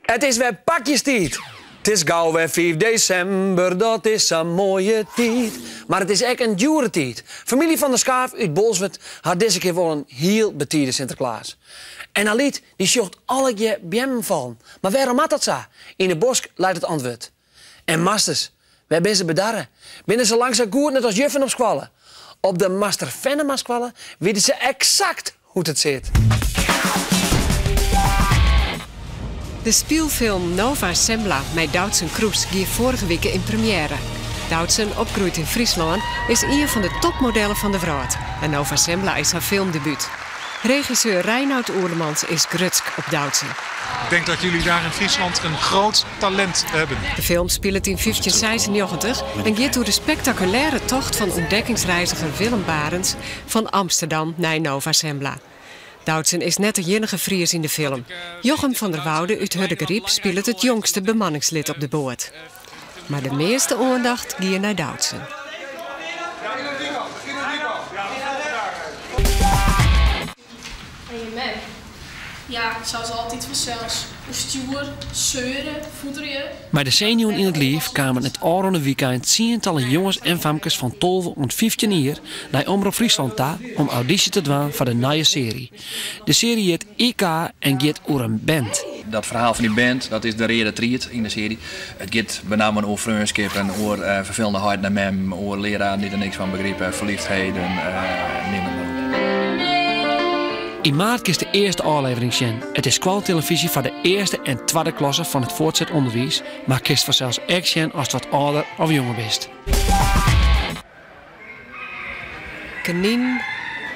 Het is weer pakjestijd. Het is gauw weer 5 december, dat is een mooie tijd. Maar het is echt een dure tijd. Familie van der Schaaf uit Bolsward had deze keer wel een heel betierde Sinterklaas. En Aliet die zocht alle keer bij hem vallen. Maar waarom had dat zo? In de bosk luidt het antwoord. En masters, waar ben ze bedarren? Binnen ze langs zo goed net als juffen op squallen. Op de Master Venema squallen weten ze exact hoe het zit. De speelfilm Nova Sembla met Doutzen Kroes ging vorige week in première. Doutzen, opgegroeid in Friesland, is een van de topmodellen van de wereld. En Nova Sembla is haar filmdebuut. Regisseur Reinoud Oerlemans is grutsk op Doutzen. Ik denk dat jullie daar in Friesland een groot talent hebben. De film speelt in 1596 en gaat door de spectaculaire tocht van ontdekkingsreiziger Willem Barends van Amsterdam naar Nova Sembla. Doutzen is net de enige Fries in de film. Jochem van der Woude uit Hurdegriep speelt het jongste bemanningslid op de boot. Maar de meeste aandacht gaat naar Doutzen. Ja, zoals altijd vanzelfs. Stuur, zeuren, voederen. Maar de zenuwen in het lief kwamen het aankomende weekend tientallen jongens en famkes van 12 en 15 jaar naar Omroep Friesland ta om auditie te doen voor de nieuwe serie. De serie heet IK en gaat over een band. Dat verhaal van die band, dat is de reden triet in de serie. Het gaat met name over vriendschap en over vervelende hard naar mem, over leraren die er niks van begrijpen, verliefdheden, niemand. In maart is de eerste aflevering zien. Het is kwalitelevisie voor de eerste en tweede klasse van het voortgezet onderwijs, maar kiest vanzelfs echt zien als het wat ouder of jonger bent. Kanien,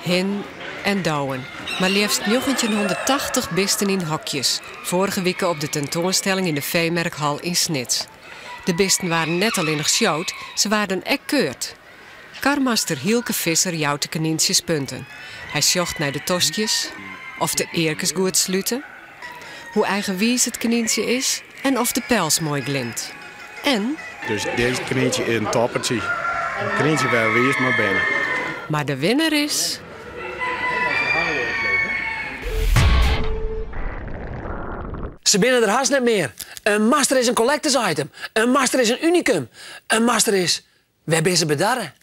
hen en douwen. Maar liefst 1980 bisten in hokjes. Vorige week op de tentoonstelling in de Veemerkhal in Snits. De bisten waren net alleen nog shout, ze waren echt keurd. Karmaster Hielke Visser jouwt de kanientjes punten. Hij zocht naar de tostjes, of de eerkes goed sluiten, hoe eigenwijs het kanientje is en of de pels mooi glimt. En... Dus deze kanientje is een toppertje. Een kanientje waar we eerst maar binnen. Maar de winnaar is... Ze binnen er haast net meer. Een master is een collectors item. Een master is een unicum. Een master is... Waar ben ze bedarren?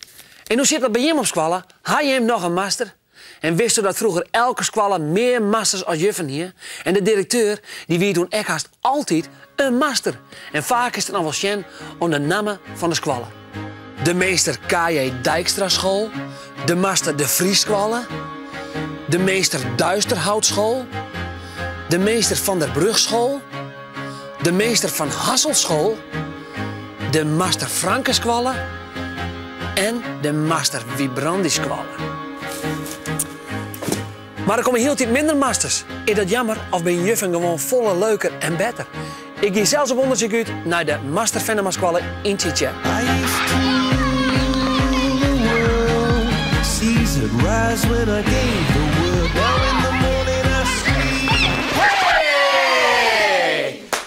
En hoe zit dat bij hem op squallen? Had je hem nog een master? En wist u dat vroeger elke squalle meer masters als juffen hier? En de directeur, die wie toen echt haast altijd een master. En vaak is het nog wel sjen om de namen van de squallen. De meester K.J. Dijkstra school. De master De Vries squallen. De meester Duisterhout school. De meester Van der Brug school. De meester Van Hasselt school. De master Franke squallen. En de master Wibrandi squallen. Maar er komen heel tijd minder masters. Is dat jammer of ben juffen gewoon volle leuker en beter? Ik ga zelfs op onderzoek uit naar de Master Venema squallen in Tietjen. Hey!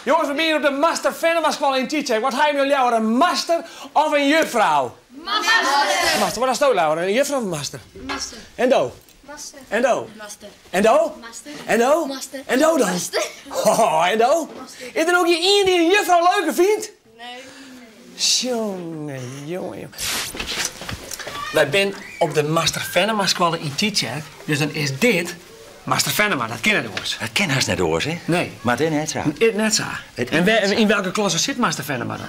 Jongens, we zijn op de Master Venema squallen in Tietjen. Wat ga je met jou, een master of een juffrouw? Master. Master, wat is dat, Laura? Een juffrouw of een master? Master. En do? Master. En do? Master. En do? Master. En do? Master. En do dan? Master. Oh, en do? Master. Is er ook hier iemand die een juffrouw leuker vindt? Nee. Jongen. Wij zijn op de Master Venema squallen in Tietjerk. Dus dan is dit Master Venema, dat kennen we ons. Dat ken haast net oors, hè? Nee. Maar het is net zo. Net zo. En in welke klasse zit Master Venema dan?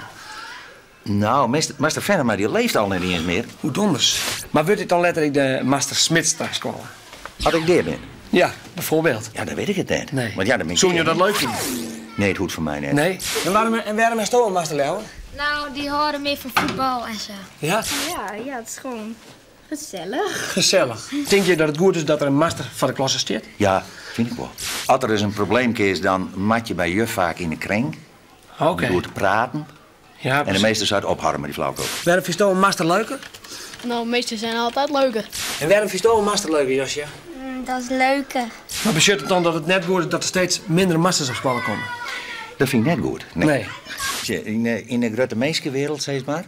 Nou, Master Venema die leeft al niet eens meer. Hoe donders. Maar wordt dit dan letterlijk de Master Smitstra squallen? Had ik dit ben? Ja, bijvoorbeeld. Ja, dan weet ik het net. Nee. Want ja, dan ben ik... Zou je dat leuk vinden? Nee, het hoeft voor mij net. Nee. En waarom is toch een Master Leeuwen? Nou, die horen meer van voetbal en zo. Ja? Ja, het is gewoon gezellig. Gezellig. Denk je dat het goed is dat er een master van de klasse staat? Ja, vind ik wel. Als er eens een probleem is, dan mat je bij juf vaak in de kring. Oké. Door te praten. Ja, en de meester zou het opharmen, die flauwkop. Waarom vind je toch een master leuker? Nou, de meeste zijn altijd leuker. En waarom vind je toch een master leuker, Josje? Dat is leuker. Maar besjut het dan dat het net goed is dat er steeds minder masters op squallen komen? Dat vind ik net goed. Nee. In de grote meisjeswereld, zeg maar,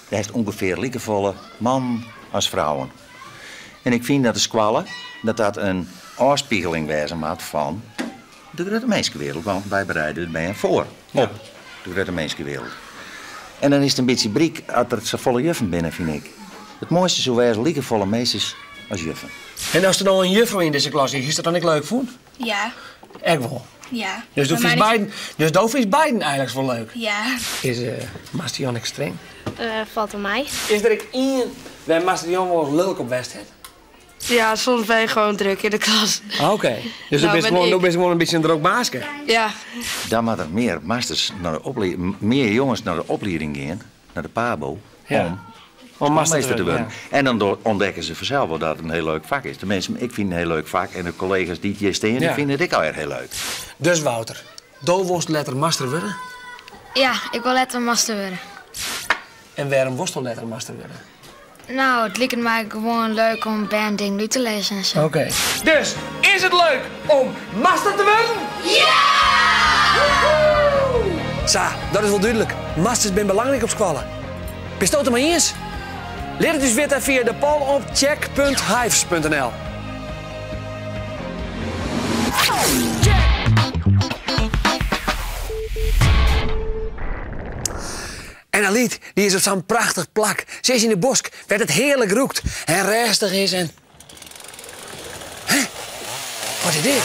daar heeft ongeveer liekevolle man als vrouwen. En ik vind dat de squallen, dat een afspiegeling wezen maakt van de grote mensenwereld. Want wij bereiden het bij en voor op de grote mensenwereld. En dan is het een beetje briek als er zo volle juffen binnen, vind ik. Het mooiste zou zijn lieke volle meesters als juffen. En als er nou een juffrouw in deze klas is dat dan niet leuk vond? Ja. Echt wel. Ja. Dus dat vindt Biden eigenlijk wel leuk. Ja. Is Master Jan streng? Valt aan mij. Is er ook één waar Master Jan wel eens leuk op West heeft? Ja, soms ben je gewoon druk in de klas. Oké. Dus dan ben je gewoon een beetje een druk baasje. Ja. Dan moeten er meer masters naar de meer jongens naar de opleiding gaan, naar de PABO, om meester te worden. Ja. En dan ontdekken ze vanzelf wel dat het een heel leuk vak is. Tenminste, ik vind het een heel leuk vak en de collega's die hier staan, die vinden het ook heel leuk. Dus Wouter, doe letter master worden? Ja, ik wil letter master worden. En waarom worstel letter master worden? Nou, het lijkt mij gewoon leuk om banding nu te lezen en zo. Oké. Dus, is het leuk om master te worden? Ja! Sa, dat is wel duidelijk. Masters zijn belangrijk op scholen. Bist het er maar eens? Leer het dus weer via de poll op check.hives.nl. En Aliet, die is op zo'n prachtig plak. Ze is in de bosk, waar het heerlijk roekt en rustig is en... Hè? Wat is dit?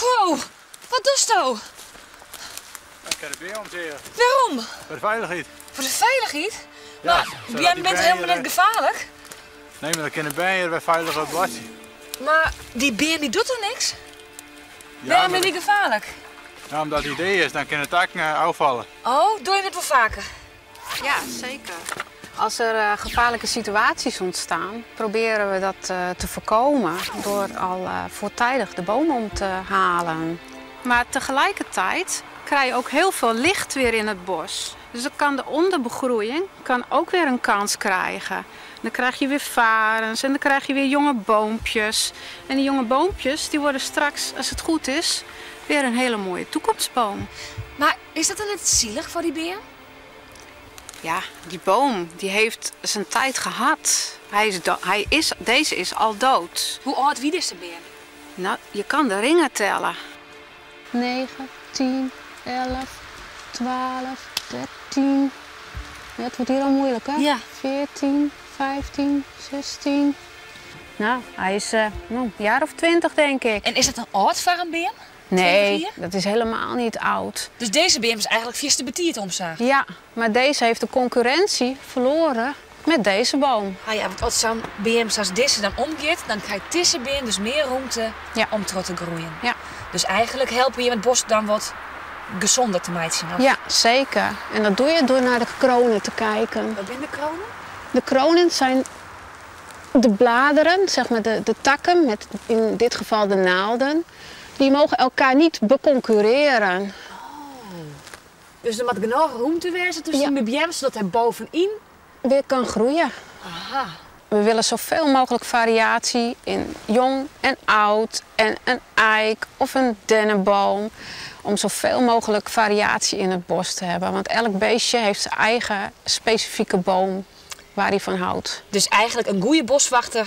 Wow, wat doe je nou? Ik kan de beer omzetten. Waarom? Voor de veiligheid. Voor de veiligheid? Ja, maar jij bent helemaal niet gevaarlijk. Nee, maar dan kunnen bijen weer veilig op blad. Maar die beer die doet toch niks? Ja, Waarom is die gevaarlijk? Ja, omdat het idee is, dan kunnen takken afvallen. Oh, doe je het wel vaker? Ja, zeker. Als er gevaarlijke situaties ontstaan, proberen we dat te voorkomen door al voortijdig de boom om te halen. Maar tegelijkertijd krijg je ook heel veel licht weer in het bos. Dus dan kan de onderbegroeiing ook weer een kans krijgen. Dan krijg je weer varens en dan krijg je weer jonge boompjes. En die jonge boompjes die worden straks, als het goed is, weer een hele mooie toekomstboom. Maar is dat dan net zielig voor die beer? Ja, die boom die heeft zijn tijd gehad. Deze is al dood. Hoe oud wie is de beer? Nou, je kan de ringen tellen. 9, 10, 11, 12, 13. Ja, het wordt hier al moeilijk, hè? Ja. 14, 15, 16. Nou, hij is een jaar of 20, denk ik. En is dat een oud voor een beer? Nee, dat is helemaal niet oud. Dus deze beer is eigenlijk vierste betiert omzaag? Ja, maar deze heeft de concurrentie verloren met deze boom. Ah ja, want als zo'n beer zoals deze dan omgeeft, dan krijgt deze beer dus meer ruimte om te groeien. Ja. Dus eigenlijk helpen je met het bos dan wat gezonder te maken. Ja, zeker. En dat doe je door naar de kronen te kijken. Wat zijn de kronen? De kronen zijn de bladeren, zeg maar de takken, met in dit geval de naalden. Die mogen elkaar niet beconcurreren. Oh. Dus er moet genoeg ruimte wezen tussen de beer, zodat hij bovenin weer kan groeien. Aha. We willen zoveel mogelijk variatie in jong en oud en een eik of een dennenboom. Om zoveel mogelijk variatie in het bos te hebben. Want elk beestje heeft zijn eigen specifieke boom waar hij van houdt. Dus eigenlijk een goede boswachter,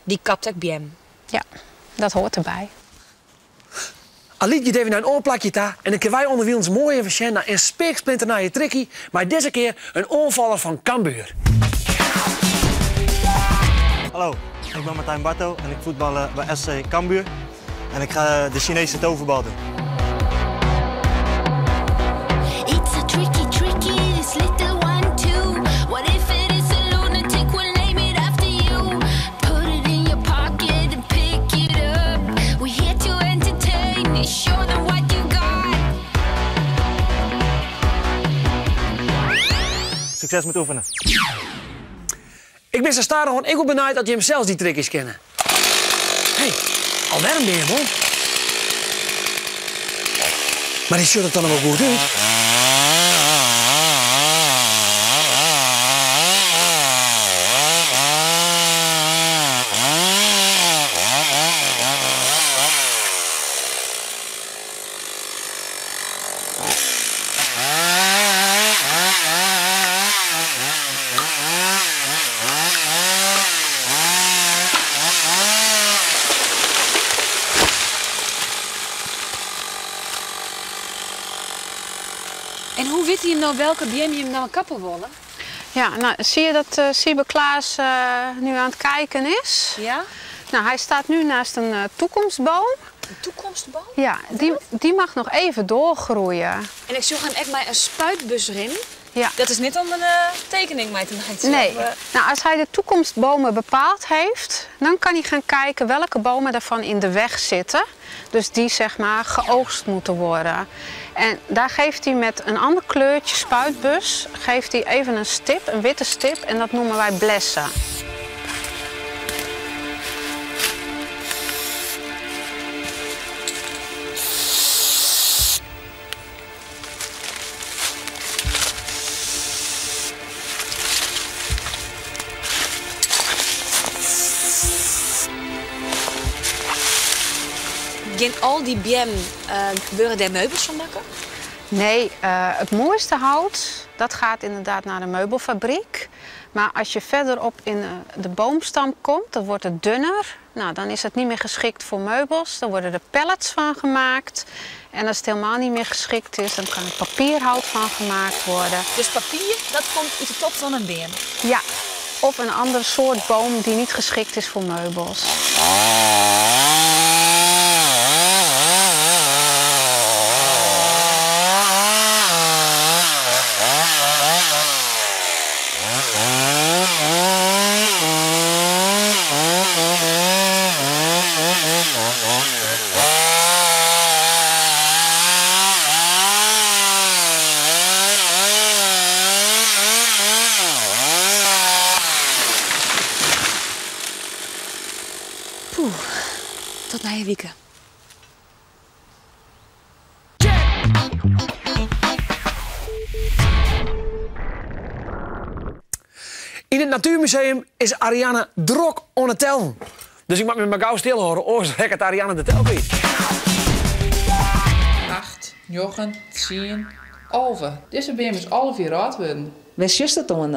die kapt ook biem. Ja, dat hoort erbij. Aliet, je even naar een oorplakje daar en dan kunnen wij onder ons mooi even zien naar een speeksplinter naar je trikkie, maar deze keer een onvaller van Cambuur. Hallo, ik ben Martijn Barto en ik voetbal bij SC Cambuur en ik ga de Chinese toverbal doen. Succes met oefenen. Ik ben zo starig, want ik ben benieuwd dat je hem zelfs die trickjes kennen. Hé, alweer een beer, man. Maar die shirt het dan nog wel goed uit. Weet je nou welke BM je hem nou kappen willen? Ja, nou, zie je dat Siebe Klaas nu aan het kijken is? Ja. Nou, hij staat nu naast een toekomstboom. Een toekomstboom? Ja, die mag nog even doorgroeien. En ik zag hem echt bij een spuitbus erin. Ja. Dat is niet om een tekening mee te maken. Nee. Nou, als hij de toekomstbomen bepaald heeft, dan kan hij gaan kijken welke bomen daarvan in de weg zitten. Dus die zeg maar geoogst moeten worden. En daar geeft hij met een ander kleurtje spuitbus, geeft hij even een stip, een witte stip, en dat noemen wij blessen. Gaan al die BM worden daar meubels van maken? Nee, het mooiste hout, dat gaat inderdaad naar de meubelfabriek. Maar als je verderop in de boomstam komt, dan wordt het dunner. Nou, dan is het niet meer geschikt voor meubels. Dan worden er pellets van gemaakt. En als het helemaal niet meer geschikt is, dan kan er papierhout van gemaakt worden. Dus papier, dat komt uit de top van een BM? Ja, of een andere soort boom die niet geschikt is voor meubels. Poeh, tot na je weekend. In het Natuurmuseum is Ariane drok aan het tellen. Dus ik mag met mijn gauw stil horen, anders rek het Ariane de tel niet. 8, 9, 10, 11. Deze BM is alle 4 oud worden. Waar is dat dan?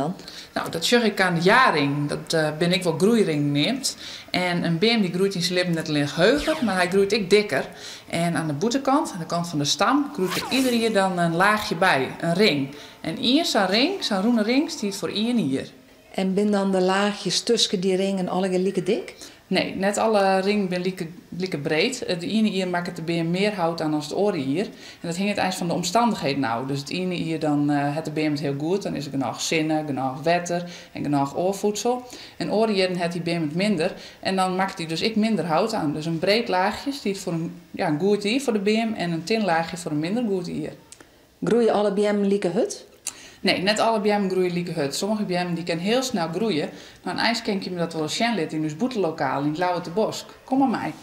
Nou, dat zeg ik aan de jaring. Dat ben ik wel groeiring neemt. En een BM die groeit in zijn leven net alleen heuger, maar hij groeit ook dikker. En aan de boetenkant, aan de kant van de stam, groeit er ieder jaar dan een laagje bij, een ring. En hier zo'n ring, zo'n groene ring, stiet voor 1 hier. En ben dan de laagjes tussen die ringen alle lieke dik? Nee, net alle ringen zijn lieke breed. De ene hier maakt het de BM meer hout aan dan het andere hier. En dat hing het eind van de omstandigheden nou. Dus het ene hier dan het de BM het heel goed. Dan is er genoeg zinnen, genoeg wetter en genoeg oorvoedsel. En andere hier het die BM het minder. En dan maakt hij dus ik minder hout aan. Dus een breed laagje stiet voor een goed hier voor de BM en een tin laagje voor een minder goed hier. Groeien alle BM lieke hut? Nee, net alle BM groeien lieke hut. Sommige BM die kunnen heel snel groeien. Maar een ijs ken je me dat wel zien lid in ons boetelokaal in het Lauwerte Bosk. Kom maar mij.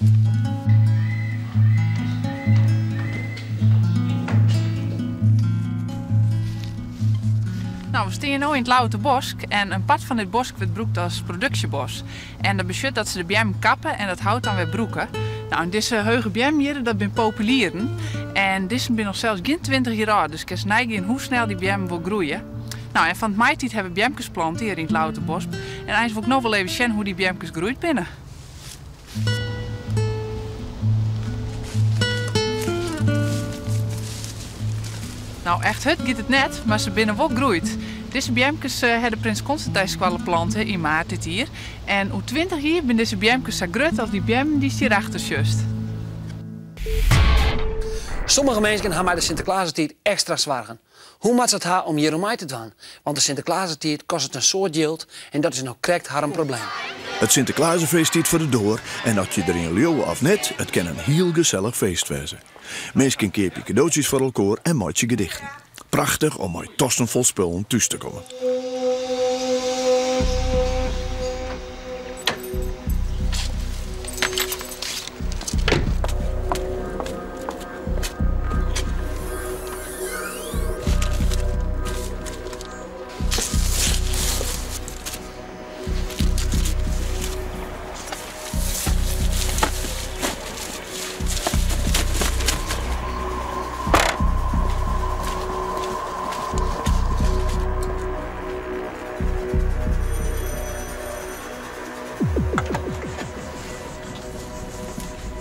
Nou, we staan nu in het Lauwerte Bosk en een part van dit bosk wordt broekt als productiebos. En dat betekent dat ze de BM kappen en dat houdt dan weer broeken. Nou, en deze heuge BM hier, dat zijn populieren. En deze zijn nog zelfs geen 20 jaar oud, dus ik kan neigen hoe snel die BM wil groeien. Nou, en van het maaitijd hebben we BM'kes geplant hier in het Lauwerte Bosk. En eigenlijk wil ik nog wel even zien hoe die BM'kes groeit binnen. Nou, echt hut gaat het net, maar ze binnen wel groeit. Deze BM'kes hebben Prins Constantijnskwallen planten in maart dit hier. En hoe 20 jaar zijn deze BM'kes zo groot als die BM die hierachter just. Sommige mensen hebben de Sinterklaasentijd extra zwaar. Hoe maakt het haar om hier om mij te doen? Want de Sinterklaasentijd kost het een soort geld en dat is nog correct haar een probleem. Het Sinterklaasenfeest stiet voor de door en dat je er in leeuwen of net, het kan een heel gezellig feest wezen. Mensen keer cadeautjes voor elkaar en maatje gedichten. Prachtig om met tossen vol spullen thuis te komen.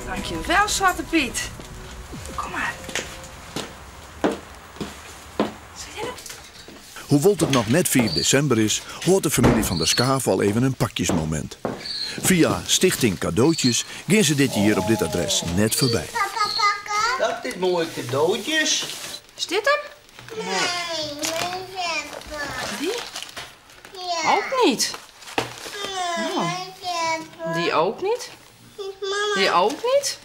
Dankjewel, Zwarte Piet. Kom maar. Zit je Hoewel het nog net 4 december is, hoort de familie van der Skaaf al even een pakjesmoment. Via Stichting Cadeautjes gaan ze dit jaar op dit adres net voorbij. Dat is mooie cadeautjes. Is dit hem? Die? Ook niet. Oh. Die ook niet? Die ook niet?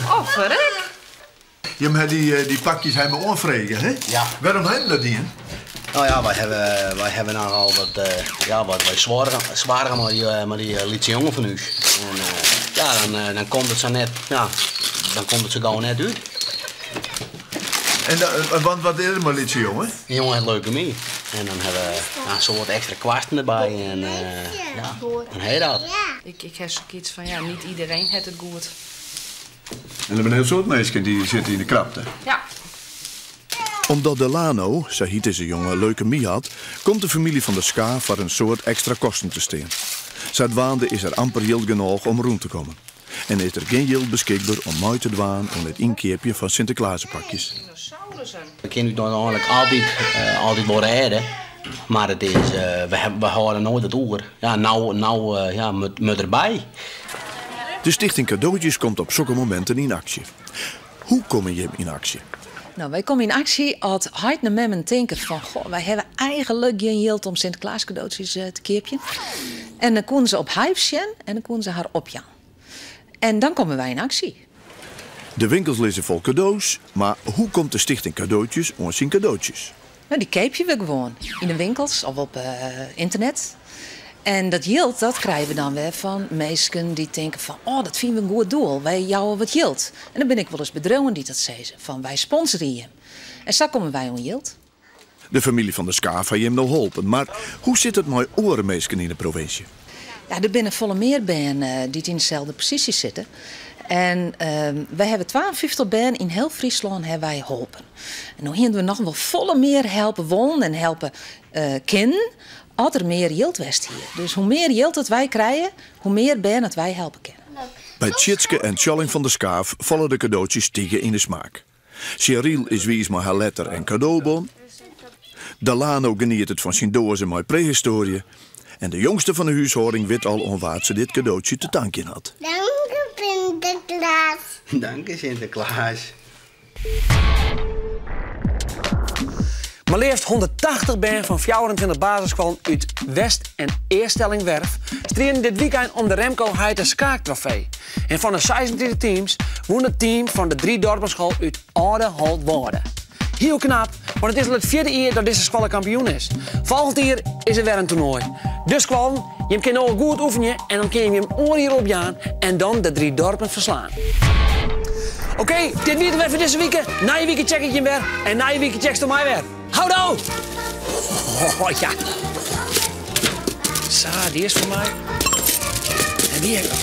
Oh, verrek. Je hebt die pakjes helemaal onvregen, hè? Ja. Waarom hebben dat niet? Nou ja, wij hebben nogal wat zwaar met die lietse jongen van u. En dan komt het zo net, ja, dan komt het zo gauw net uit. En wat is er maar lietse jongen? Die jongen heeft leukemie. En dan hebben we zo wat extra kwasten erbij en dan heet dat. Ik heb zoiets van, ja, niet iedereen heeft het goed. En er zijn heel soort mensen die zitten in de krapte. Ja. Omdat Delano, zo heet deze jongen, leukemie had, komt de familie van der Skaaf voor een soort extra kosten te staan. Zuidwaande is er amper geld genoeg om rond te komen. En is er geen geld beschikbaar om mooi te dwaan om het inkeerpje van Sinterklaaspakjes. We kunnen het eigenlijk altijd wel redden, maar het is, we houden nooit het oer. Ja, nou met erbij. De Stichting Cadeautjes komt op zulke momenten in actie. Hoe kom je in actie? Nou, wij komen in actie als Heid naar Memmen denken van, goh, wij hebben eigenlijk geen geld om Sinterklaas cadeautjes te keerpje. En dan konden ze op Hype zien en dan konden ze haar opjan. En dan komen wij in actie. De winkels liggen vol cadeaus, maar hoe komt de Stichting Cadeautjes aan zijn cadeautjes? Nou, die keepje we gewoon in de winkels of op internet. En dat geld, dat krijgen we dan weer van mensen die denken van, oh, dat vinden we een goed doel. Wij jouwen wat geld. En dan ben ik wel eens bedrijven die dat zeggen, van wij sponsoren je. En zo komen wij om geld. De familie van der Skaaf heeft hem nog geholpen, maar hoe zit het met andere mensen in de provincie? Ja, er binnen volle meer banen die in dezelfde positie zitten. En wij hebben 52 banen in heel Friesland hebben wij geholpen. En nu hebben we nog wel volle meer helpen wonen en helpen kennen. Als er meer geld west hier. Dus hoe meer geld dat wij krijgen, hoe meer banen dat wij helpen kunnen. Bij Tjitske en Tjalling van der Skaaf vallen de cadeautjes tegen in de smaak. Cheryl is wies met haar letter en cadeaubon. Delano geniet het van zijn dozen met prehistorie. En de jongste van de huishouding weet al onwaard ze dit cadeautje te danken had. Dank u, Sinterklaas. Dank u, Sinterklaas. Maar liefst 180 band van 24 basisscholen uit West- en Eerstellingwerf streden dit weekend om de Remco Heiter Skaaktrofee. En van de 26 teams won het team van de 3 dorpsschool uit Oude Holtwoorde. Heel knap, want het is al het 4e jaar dat deze school kampioen is. Volgend jaar is er weer een toernooi. Dus school, je kan nog goed oefenen en dan kun je hem oor hier opjaan en dan de 3 dorpen verslaan. Oké, dit weten we voor deze week. Na je weekend check ik je weer en na je weekend checkst je mij weer. Houdo! Oh ja. Zo, die is voor mij. En die heb ik nog.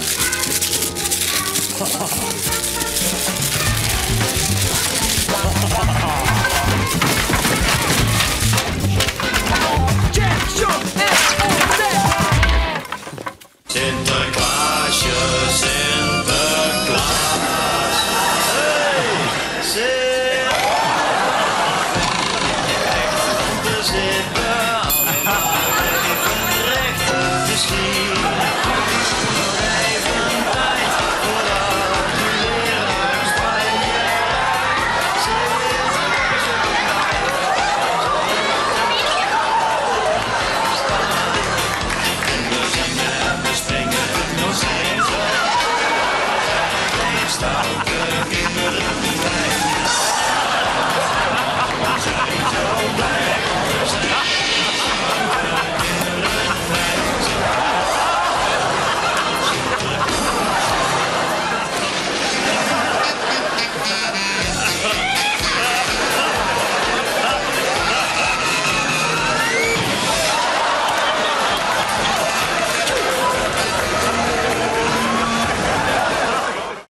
Sinterklaasje, Sinterklaas. Hey, Sinterklaas. Te zitten, allemaal even recht. Misschien